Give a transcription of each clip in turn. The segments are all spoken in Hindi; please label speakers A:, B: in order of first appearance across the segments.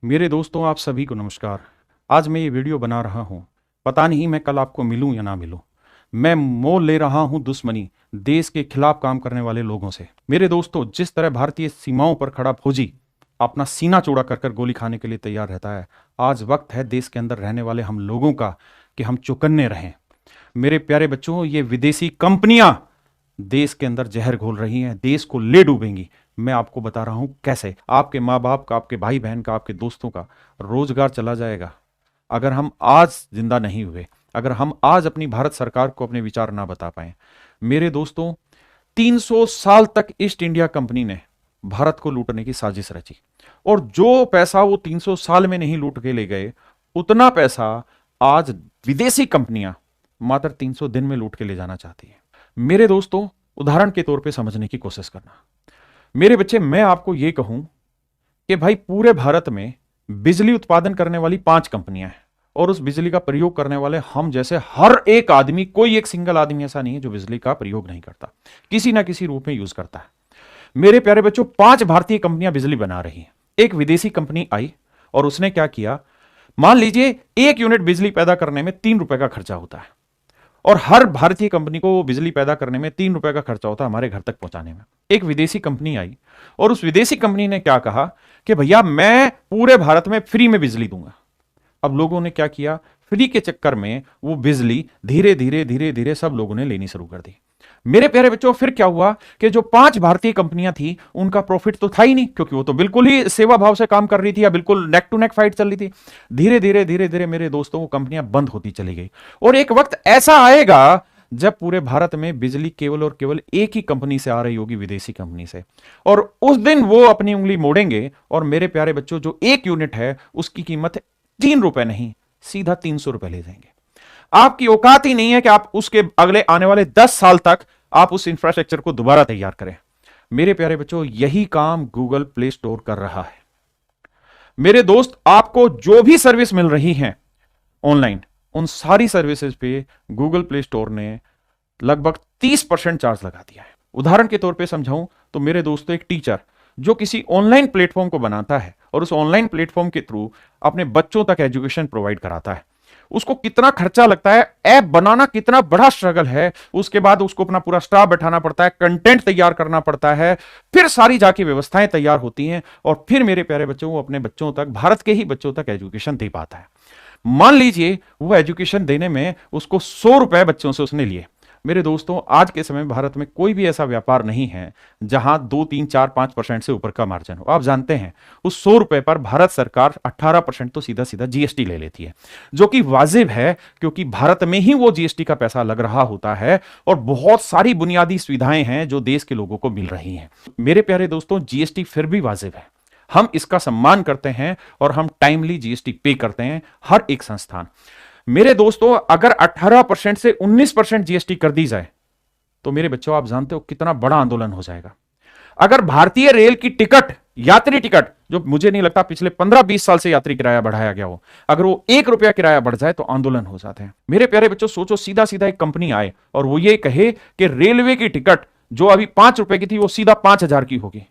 A: मेरे दोस्तों, आप सभी को नमस्कार। आज मैं ये वीडियो बना रहा हूँ। पता नहीं मैं कल आपको मिलूँ या ना मिलूँ। मैं मोल ले रहा हूँ दुश्मनी देश के खिलाफ काम करने वाले लोगों से। मेरे दोस्तों, जिस तरह भारतीय सीमाओं पर खड़ा फौजी अपना सीना चौड़ा कर कर गोली खाने के लिए तैयार रहता है, आज वक्त है देश के अंदर रहने वाले हम लोगों का कि हम चौकन्ने रहें। मेरे प्यारे बच्चों, ये विदेशी कंपनियां देश के अंदर जहर घोल रही हैं, देश को ले डूबेंगी। मैं आपको बता रहा हूं कैसे। आपके माँ बाप का, आपके भाई बहन का, आपके दोस्तों का रोजगार चला जाएगा अगर हम आज जिंदा नहीं हुए, अगर हम आज अपनी भारत सरकार को अपने विचार ना बता पाए। मेरे दोस्तों, 300 साल तक ईस्ट इंडिया कंपनी ने भारत को लूटने की साजिश रची, और जो पैसा वो 300 साल में नहीं लूट के ले गए, उतना पैसा आज विदेशी कंपनियां मात्र 300 दिन में लूट के ले जाना चाहती है। मेरे दोस्तों, उदाहरण के तौर पे समझने की कोशिश करना। मेरे बच्चे, मैं आपको यह कहूं कि भाई पूरे भारत में बिजली उत्पादन करने वाली 5 कंपनियां हैं, और उस बिजली का प्रयोग करने वाले हम जैसे हर एक आदमी, कोई एक सिंगल आदमी ऐसा नहीं है जो बिजली का प्रयोग नहीं करता, किसी ना किसी रूप में यूज करता है। मेरे प्यारे बच्चों, 5 भारतीय कंपनियां बिजली बना रही हैं। एक विदेशी कंपनी आई और उसने क्या किया, मान लीजिए 1 यूनिट बिजली पैदा करने में 3 रुपए का खर्चा होता है, और हर भारतीय कंपनी को बिजली पैदा करने में 3 रुपए का खर्चा होता है हमारे घर तक पहुंचाने में। एक विदेशी कंपनी आई और उस विदेशी कंपनी ने क्या कहा कि भैया मैं पूरे भारत में फ्री में बिजली दूंगा। अब लोगों ने क्या किया, फ्री के चक्कर में वो बिजली धीरे धीरे धीरे धीरे सब लोगों ने लेनी शुरू कर दी। मेरे प्यारे बच्चों, फिर क्या हुआ कि जो 5 भारतीय कंपनियां थी उनका प्रॉफिट तो था ही नहीं, क्योंकि वो तो बिल्कुल ही सेवा भाव से काम कर रही थी या बिल्कुल नेक टू नेक फाइट चल रही थी। धीरे धीरे धीरे धीरे मेरे दोस्तों, वो कंपनियां बंद होती चली गई, और एक वक्त ऐसा आएगा जब पूरे भारत में बिजली केवल और केवल एक ही कंपनी से आ रही होगी, विदेशी कंपनी से। और उस दिन वो अपनी उंगली मोड़ेंगे, और मेरे प्यारे बच्चों, जो 1 यूनिट है उसकी कीमत 3 रुपए नहीं, सीधा 300 रुपए ले जाएंगे। आपकी औकात ही नहीं है कि आप उसके अगले आने वाले 10 साल तक आप उस इंफ्रास्ट्रक्चर को दोबारा तैयार करें। मेरे प्यारे बच्चों, यही काम गूगल प्ले स्टोर कर रहा है। मेरे दोस्त, आपको जो भी सर्विस मिल रही है ऑनलाइन, उन सारी सर्विसेज पे गूगल प्ले स्टोर ने लगभग 30% चार्ज लगा दिया है। उदाहरण के तौर पे समझाऊं तो मेरे दोस्तों, एक टीचर जो किसी ऑनलाइन प्लेटफॉर्म को बनाता है और उस ऑनलाइन प्लेटफॉर्म के थ्रू अपने बच्चों तक एजुकेशन प्रोवाइड कराता है, उसको कितना खर्चा लगता है, ऐप बनाना कितना बड़ा स्ट्रगल है, उसके बाद उसको अपना पूरा स्टाफ बैठाना पड़ता है, कंटेंट तैयार करना पड़ता है, फिर सारी जाके व्यवस्थाएं तैयार होती हैं, और फिर मेरे प्यारे बच्चों, वो अपने बच्चों तक, भारत के ही बच्चों तक एजुकेशन दे पाता है। मान लीजिए वो एजुकेशन देने में उसको 100 रुपए बच्चों से उसने लिए। मेरे दोस्तों, आज के समय में भारत में कोई भी ऐसा व्यापार नहीं है जहां 2, 3, 4, 5% से ऊपर का मार्जिन हो। आप जानते हैं उस 100 रुपए पर भारत सरकार 18% तो सीधा सीधा जीएसटी ले लेती है, जो कि वाजिब है, क्योंकि भारत में ही वो जीएसटी का पैसा लग रहा होता है, और बहुत सारी बुनियादी सुविधाएं हैं जो देश के लोगों को मिल रही हैं। मेरे प्यारे दोस्तों, जीएसटी फिर भी वाजिब है, हम इसका सम्मान करते हैं, और हम टाइमली जीएसटी पे करते हैं, हर एक संस्थान। मेरे दोस्तों, अगर 18% से 19% जीएसटी कर दी जाए तो मेरे बच्चों, आप जानते हो कितना बड़ा आंदोलन हो जाएगा। अगर भारतीय रेल की टिकट, यात्री टिकट, जो मुझे नहीं लगता पिछले 15-20 साल से यात्री किराया बढ़ाया गया हो, अगर वो 1 रुपया किराया बढ़ जाए तो आंदोलन हो जाते हैं। मेरे प्यारे बच्चों, सोचो, सीधा सीधा एक कंपनी आए और वो ये कहे कि रेलवे की टिकट जो अभी 5 रुपए की थी वो सीधा 5,000 की होगी,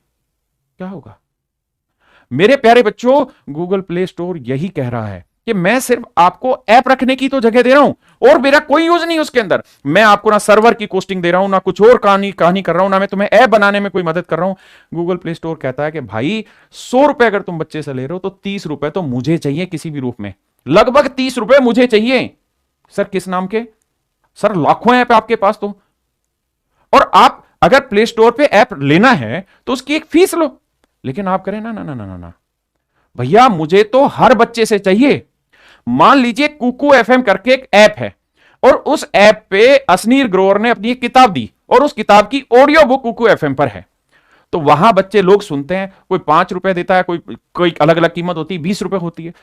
A: क्या होगा? मेरे प्यारे बच्चों, गूगल प्ले स्टोर यही कह रहा है कि मैं सिर्फ आपको ऐप रखने की तो जगह दे रहा हूं, और मेरा कोई यूज नहीं उसके अंदर। मैं आपको ना सर्वर की कोस्टिंग दे रहा हूं, ना कुछ और कहानी कर रहा हूं, ना मैं तुम्हें ऐप बनाने में कोई मदद कर रहा हूं। गूगल प्ले स्टोर कहता है कि भाई 100 रुपए अगर तुम बच्चे से ले रहे हो तो 30 रुपए तो मुझे चाहिए किसी भी रूप में, लगभग 30 रुपए मुझे चाहिए। सर किस नाम के? सर लाखों ऐप आपके पास तो, और आप अगर प्ले स्टोर पे ऐप लेना है तो उसकी एक फीस लो, लेकिन आप करें ना ना ना ना ना ना भैया, मुझे तो हर बच्चे से चाहिए। मान लीजिए कुकू एफएम करके एक ऐप है, और उस ऐप पे असनीर ग्रोवर ने अपनी एक किताब दी, और उस किताब की ऑडियो बुक कुकू एफएम पर है, तो वहां बच्चे लोग सुनते हैं। कोई 5 रुपए देता है, कोई कोई अलग अलग कीमत होती है, 20 रुपए होती है,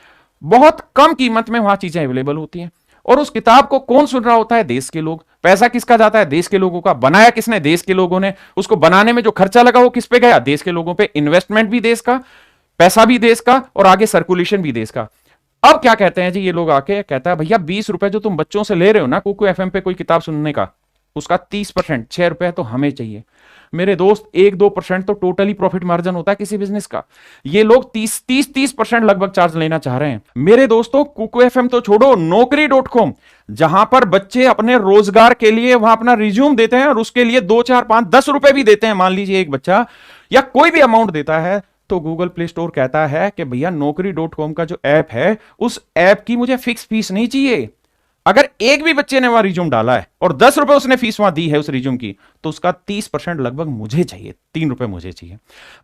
A: बहुत कम कीमत में वहां चीजें अवेलेबल होती हैं। और उस किताब को कौन सुन रहा होता है? देश के लोग। पैसा किसका जाता है? देश के लोगों का। बनाया किसने? देश के लोगों ने। उसको बनाने में जो खर्चा लगा वो किस पे गया? देश के लोगों पे। इन्वेस्टमेंट भी देश का, पैसा भी देश का, और आगे सर्कुलेशन भी देश का। अब क्या कहते हैं जी ये लोग आके, कहता है भैया 20 रुपए जो तुम बच्चों से ले रहे हो ना कुकू एफएम पे कोई किताब सुनने का, उसका 30%, 6 रुपए तो हमें चाहिए। मेरे दोस्त 1-2% तो टोटली प्रॉफिट मार्जिन होता है किसी बिजनेस का। ये लोग 30% लगभग चार्ज लेना चाह रहे हैं। मेरे दोस्तों कुकू एफएम तो छोड़ो, नौकरी.com, जहां पर बच्चे अपने रोजगार के लिए वहां अपना रिज्यूम देते हैं और उसके लिए 2, 4, 5, 10 रुपए भी देते हैं, मान लीजिए एक बच्चा या कोई भी अमाउंट देता है, तो गूगल प्ले स्टोर कहता है कि भैया नौकरी.com का जो ऐप है उस ऐप की मुझे फिक्स फीस नहीं चाहिए। अगर एक भी बच्चे ने वहां रिज्यूम डाला है और 10 रुपए उसने फीस वहां दी है उस रिज्यूम की, तो उसका 30% लगभग मुझे चाहिए, 3 रुपए मुझे चाहिए।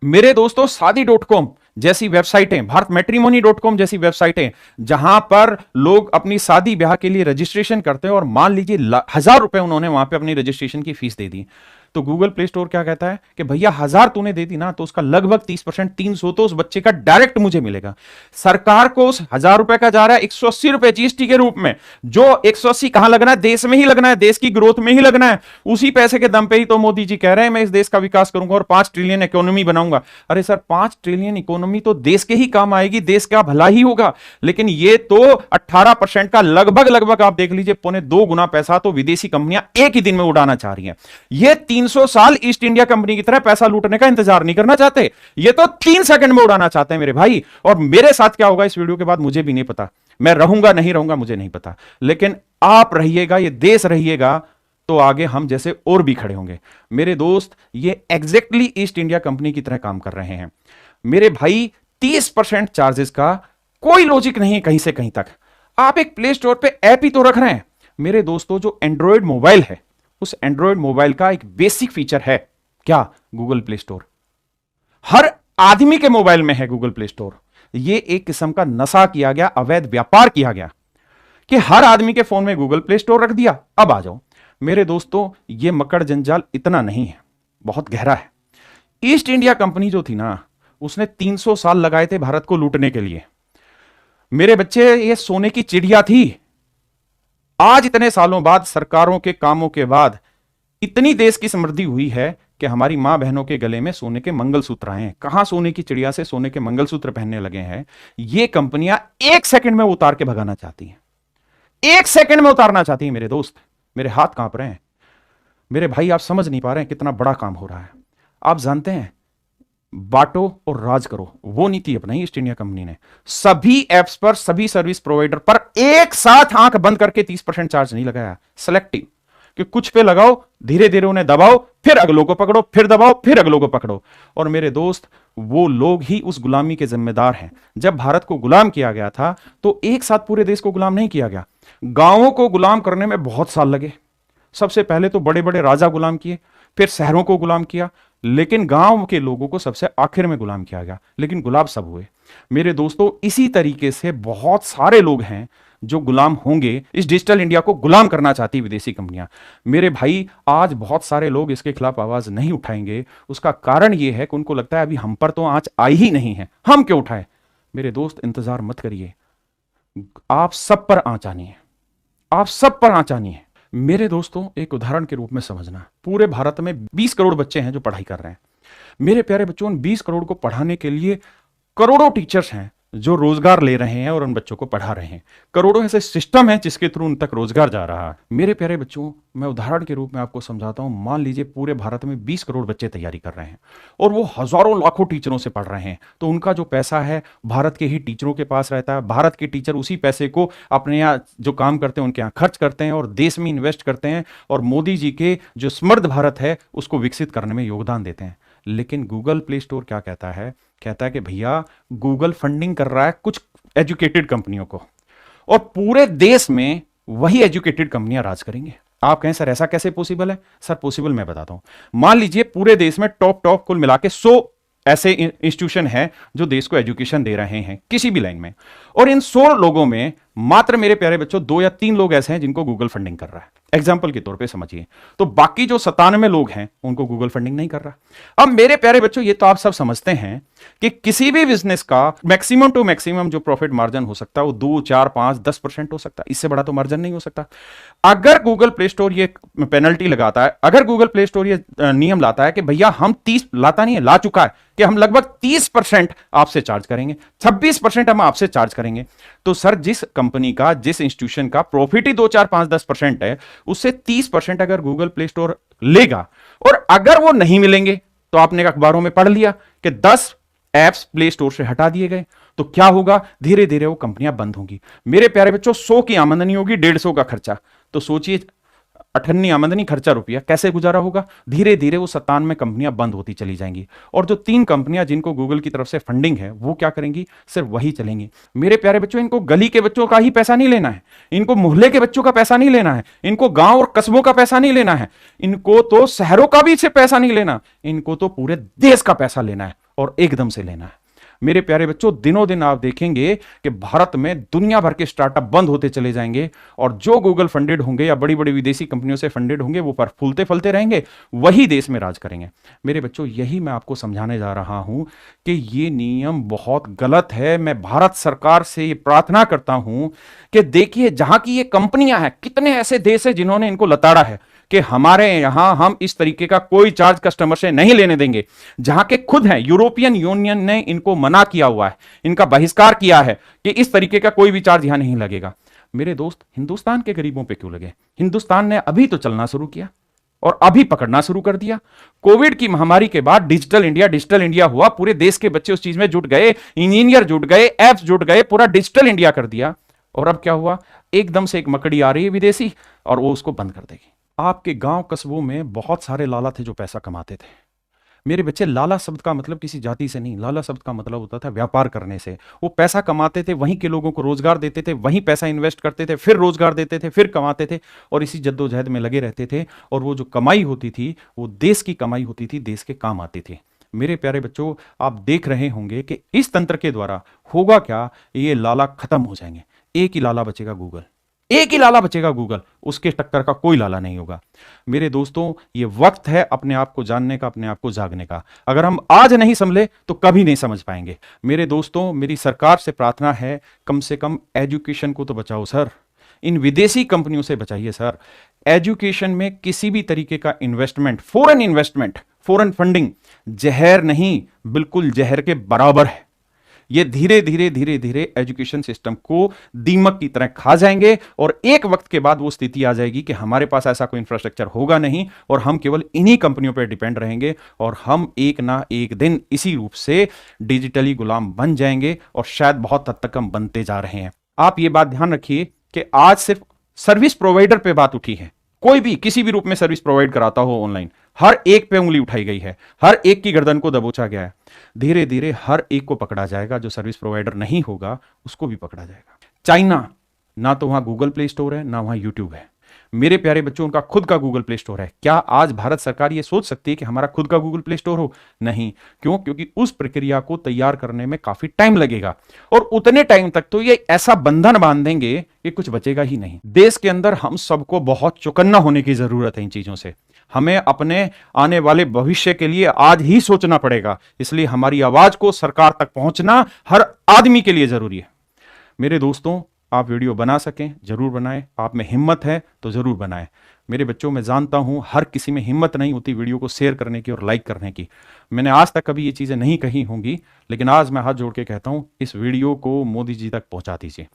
A: मेरे दोस्तों शादी.com जैसी वेबसाइटें, भारत मैट्रिमोनी.com जैसी वेबसाइटें, जहां पर लोग अपनी शादी ब्याह के लिए रजिस्ट्रेशन करते हैं और मान लीजिए 1000 रुपए उन्होंने वहां पे अपनी रजिस्ट्रेशन की फीस दे दी, तो गूगल प्ले स्टोर क्या कहता है कि भैया 1000 तूने दे दी ना, तो उसका लगभग 30%, 300 तो उस बच्चे का डायरेक्ट मुझे मिलेगा। सरकार को उस 1000 रुपए का जा रहा है 180 रुपए जीएसटी के रूप में, जो 180 कहां लगना है, देश में ही लगना है, देश की ग्रोथ में ही लगना है। उसी पैसे के दम पे ही तो मोदी जी कह रहे हैं मैं इस देश का विकास करूंगा और 5 ट्रिलियन इकोनॉमी बनाऊंगा। अरे सर, 5 ट्रिलियन इकोनॉमी तो देश के ही काम आएगी, देश का भला ही होगा, लेकिन ये तो 18% का लगभग आप देख लीजिए, 2.25 गुना पैसा तो विदेशी कंपनियां एक ही दिन में उड़ाना चाह रही हैं। ये 300 साल ईस्ट इंडिया कंपनी की तरह पैसा लूटने का इंतजार नहीं करना चाहते, ये तो 3 सेकंड में उड़ाना चाहते हैं मेरे भाई। और मेरे साथ क्या होगा इस वीडियो के बाद मुझे भी नहीं पता, मैं रहूंगा नहीं रहूंगा मुझे नहीं पता, लेकिन आप रहिएगा, ये देश रहिएगा, तो आगे हम जैसे और भी खड़े होंगे। मेरे दोस्त, ये एग्जैक्टली ईस्ट इंडिया कंपनी की तरह काम कर रहे हैं मेरे भाई। 30% चार्जेस का कोई लॉजिक नहीं है कहीं से कहीं तक। आप एक प्ले स्टोर पे ऐप ही तो रख रहे हैं मेरे दोस्तों। जो एंड्रॉयड मोबाइल है, उस एंड्रॉयड मोबाइल का एक बेसिक फीचर है क्या? Google play store. हर आदमी के मोबाइल में है गूगल प्ले स्टोर। यह एक किस्म का नशा किया गया, अवैध व्यापार किया गया कि हर आदमी के फोन में गूगल प्ले स्टोर रख दिया। अब आ जाओ मेरे दोस्तों, यह मकड़ जंजाल इतना नहीं है, बहुत गहरा है। ईस्ट इंडिया कंपनी जो थी ना, उसने 300 साल लगाए थे भारत को लूटने के लिए मेरे बच्चे। ये सोने की चिड़िया थी। आज इतने सालों बाद, सरकारों के कामों के बाद, इतनी देश की समृद्धि हुई है कि हमारी मां बहनों के गले में सोने के मंगलसूत्र आए हैं। कहां सोने की चिड़िया से सोने के मंगलसूत्र पहनने लगे हैं। ये कंपनियां 1 सेकंड में उतार के भगाना चाहती हैं, 1 सेकंड में उतारना चाहती हैं मेरे दोस्त। मेरे हाथ कांप रहे हैं मेरे भाई, आप समझ नहीं पा रहे हैं कितना बड़ा काम हो रहा है। आप जानते हैं, बांटो और राज करो, वो नीति अपनाई ईस्ट इंडिया कंपनी ने। सभी एप्स पर, सभी सर्विस प्रोवाइडर पर एक साथ आंख बंद करके 30% चार्ज नहीं लगाया, सेलेक्टिव, कि कुछ पे लगाओ, धीरे धीरे उन्हें दबाओ, फिर अगलों को पकड़ो, फिर दबाओ, फिर अगलों को पकड़ो। और मेरे दोस्त, वो लोग ही उस गुलामी के जिम्मेदार हैं। जब भारत को गुलाम किया गया था तो एक साथ पूरे देश को गुलाम नहीं किया गया, गांवों को गुलाम करने में बहुत साल लगे। सबसे पहले तो बड़े बड़े राजा गुलाम किए, फिर शहरों को गुलाम किया, लेकिन गांव के लोगों को सबसे आखिर में गुलाम किया गया, लेकिन गुलाम सब हुए मेरे दोस्तों। इसी तरीके से बहुत सारे लोग हैं जो गुलाम होंगे। इस डिजिटल इंडिया को गुलाम करना चाहती विदेशी कंपनियां मेरे भाई। आज बहुत सारे लोग इसके खिलाफ आवाज नहीं उठाएंगे। उसका कारण यह है कि उनको लगता है अभी हम पर तो आंच आई ही नहीं है, हम क्यों उठाएं। मेरे दोस्त, इंतजार मत करिए, आप सब पर आंच आनी है, आप सब पर आंच आनी है मेरे दोस्तों। एक उदाहरण के रूप में समझना, पूरे भारत में 20 करोड़ बच्चे हैं जो पढ़ाई कर रहे हैं मेरे प्यारे बच्चों। उन 20 करोड़ को पढ़ाने के लिए करोड़ों टीचर्स हैं जो रोजगार ले रहे हैं और उन बच्चों को पढ़ा रहे हैं। करोड़ों ऐसे सिस्टम हैं जिसके थ्रू उन तक रोजगार जा रहा है मेरे प्यारे बच्चों। मैं उदाहरण के रूप में आपको समझाता हूं। मान लीजिए पूरे भारत में 20 करोड़ बच्चे तैयारी कर रहे हैं और वो हजारों लाखों टीचरों से पढ़ रहे हैं, तो उनका जो पैसा है भारत के ही टीचरों के पास रहता है। भारत के टीचर उसी पैसे को अपने यहाँ जो काम करते हैं उनके यहाँ खर्च करते हैं और देश में इन्वेस्ट करते हैं और मोदी जी के जो समृद्ध भारत है उसको विकसित करने में योगदान देते हैं। लेकिन गूगल प्ले स्टोर क्या कहता है? कहता है कि भैया गूगल फंडिंग कर रहा है कुछ एजुकेटेड कंपनियों को और पूरे देश में वही एजुकेटेड कंपनियां राज करेंगे। आप कहें सर ऐसा कैसे पॉसिबल है? सर पॉसिबल मैं बताता हूं। मान लीजिए पूरे देश में टॉप कुल मिला के 100 ऐसे इंस्टीट्यूशन हैं जो देश को एजुकेशन दे रहे हैं किसी भी लाइन में, और इन 100 लोगों में मात्र मेरे प्यारे बच्चों 2 या 3 लोग ऐसे हैं जिनको गूगल फंडिंग कर रहा है। एग्जाम्पल के तौर पे समझिए, तो बाकी जो 97 लोग हैं उनको गूगल फंडिंग नहीं कर रहा। अब मेरे प्यारे बच्चों, ये तो आप सब समझते हैं कि किसी भी बिजनेस का मैक्सिमम टू मैक्सिमम जो प्रॉफिट मार्जिन हो सकता है वो 2, 4, 5, 10% हो सकता है, इससे बड़ा तो मार्जिन नहीं हो सकता। अगर गूगल प्ले स्टोर ये पेनल्टी लगाता है, अगर गूगल प्ले स्टोर ये नियम लाता है कि भैया हम 30 लाता नहीं है, ला चुका है कि हम लगभग 30% आपसे चार्ज करेंगे, 26% हम आपसे चार्ज करेंगे। तो सर, जिस कंपनी का, जिस इंस्टीट्यूशन का प्रॉफिट ही 2, 4, 5, 10% है, उससे 30% अगर गूगल प्ले स्टोर लेगा और अगर वो नहीं मिलेंगे, तो आपने अखबारों में पढ़ लिया कि 10 एप्स प्ले स्टोर से हटा दिए गए, तो क्या होगा? धीरे धीरे वो कंपनियां बंद होंगी। मेरे प्यारे बच्चों, 100 की आमदनी होगी, 150 का खर्चा, तो सोचिए 98 आमदनी, खर्चा रुपया, कैसे गुजारा होगा? धीरे धीरे वो 97 कंपनियां बंद होती चली जाएंगी, और जो 3 कंपनियां जिनको गूगल की तरफ से फंडिंग है, वो क्या करेंगी? सिर्फ वही चलेंगी। मेरे प्यारे बच्चों, इनको गली के बच्चों का ही पैसा नहीं लेना है, इनको मोहल्ले के बच्चों का पैसा नहीं लेना है, इनको गांव और कस्बों का पैसा नहीं लेना है, इनको तो शहरों का भी से पैसा नहीं लेना, इनको तो पूरे देश का पैसा लेना है, और एकदम से लेना है। मेरे प्यारे बच्चों, दिनों दिन आप देखेंगे कि भारत में दुनिया भर के स्टार्टअप बंद होते चले जाएंगे, और जो गूगल फंडेड होंगे या बड़ी बड़ी विदेशी कंपनियों से फंडेड होंगे, वो पर फूलते फलते रहेंगे, वही देश में राज करेंगे। मेरे बच्चों, यही मैं आपको समझाने जा रहा हूं कि ये नियम बहुत गलत है। मैं भारत सरकार से ये प्रार्थना करता हूं कि देखिए, जहां की ये कंपनियां हैं, कितने ऐसे देश हैं जिन्होंने इनको लताड़ा है कि हमारे यहां हम इस तरीके का कोई चार्ज कस्टमर से नहीं लेने देंगे, जहां के खुद हैं, यूरोपियन यूनियन ने इनको मना किया हुआ है, इनका बहिष्कार किया है कि इस तरीके का कोई भी चार्ज यहां नहीं लगेगा। मेरे दोस्त, हिंदुस्तान के गरीबों पे क्यों लगे? हिंदुस्तान ने अभी तो चलना शुरू किया और अभी पकड़ना शुरू कर दिया। कोविड की महामारी के बाद डिजिटल इंडिया हुआ, पूरे देश के बच्चे उस चीज में जुट गए, इंजीनियर जुट गए, एप्स जुट गए, पूरा डिजिटल इंडिया कर दिया। और अब क्या हुआ? एकदम से एक मकड़ी आ रही है विदेशी, और वो उसको बंद कर देगी। आपके गांव कस्बों में बहुत सारे लाला थे जो पैसा कमाते थे। मेरे बच्चे, लाला शब्द का मतलब किसी जाति से नहीं, लाला शब्द का मतलब होता था व्यापार करने से। वो पैसा कमाते थे, वहीं के लोगों को रोजगार देते थे, वहीं पैसा इन्वेस्ट करते थे, फिर रोजगार देते थे, फिर कमाते थे, और इसी जद्दोजहद में लगे रहते थे। और वो जो कमाई होती थी, वो देश की कमाई होती थी, देश के काम आती थी। मेरे प्यारे बच्चों, आप देख रहे होंगे कि इस तंत्र के द्वारा होगा क्या? ये लाला खत्म हो जाएंगे। एक ही लाला बचेगा, गूगल। एक ही लाला बचेगा, गूगल। उसके टक्कर का कोई लाला नहीं होगा। मेरे दोस्तों, ये वक्त है अपने आप को जानने का, अपने आप को जागने का। अगर हम आज नहीं समझे तो कभी नहीं समझ पाएंगे। मेरे दोस्तों, मेरी सरकार से प्रार्थना है, कम से कम एजुकेशन को तो बचाओ सर, इन विदेशी कंपनियों से बचाइए सर। एजुकेशन में किसी भी तरीके का इन्वेस्टमेंट, फॉरेन फंडिंग जहर नहीं, बिल्कुल जहर के बराबर है। ये धीरे धीरे एजुकेशन सिस्टम को दीमक की तरह खा जाएंगे, और एक वक्त के बाद वो स्थिति आ जाएगी कि हमारे पास ऐसा कोई इंफ्रास्ट्रक्चर होगा नहीं, और हम केवल इन्हीं कंपनियों पर डिपेंड रहेंगे, और हम एक ना एक दिन इसी रूप से डिजिटली गुलाम बन जाएंगे, और शायद बहुत हद तक हम बनते जा रहे हैं। आप ये बात ध्यान रखिए कि आज सिर्फ सर्विस प्रोवाइडर पे बात उठी है। कोई भी किसी भी रूप में सर्विस प्रोवाइड कराता हो ऑनलाइन, हर एक पे उंगली उठाई गई है, हर एक की गर्दन को दबोचा गया है। धीरे धीरे हर एक को पकड़ा जाएगा। जो सर्विस प्रोवाइडर नहीं होगा उसको भी पकड़ा जाएगा। चाइना, ना तो वहां गूगल प्ले स्टोर है, ना वहां यूट्यूब है। मेरे प्यारे बच्चों, उनका खुद का गूगल प्ले स्टोर है। क्या आज भारत सरकार ये सोच सकती है कि हमारा खुद का गूगल प्ले स्टोर हो? नहीं। क्यों? क्योंकि उस प्रक्रिया को तैयार करने में काफी टाइम लगेगा, और उतने टाइम तक तो ये ऐसा बंधन बांधेंगे कि कुछ बचेगा ही नहीं। देश के अंदर हम सबको बहुत चौकन्ना होने की जरूरत है इन चीजों से। हमें अपने आने वाले भविष्य के लिए आज ही सोचना पड़ेगा। इसलिए हमारी आवाज को सरकार तक पहुंचना हर आदमी के लिए जरूरी है। मेरे दोस्तों, आप वीडियो बना सकें जरूर बनाएं, आप में हिम्मत है तो जरूर बनाएं। मेरे बच्चों, मैं जानता हूं हर किसी में हिम्मत नहीं होती वीडियो को शेयर करने की और लाइक करने की। मैंने आज तक कभी ये चीजें नहीं कही होंगी, लेकिन आज मैं हाथ जोड़ के कहता हूं, इस वीडियो को मोदी जी तक पहुंचा दीजिए।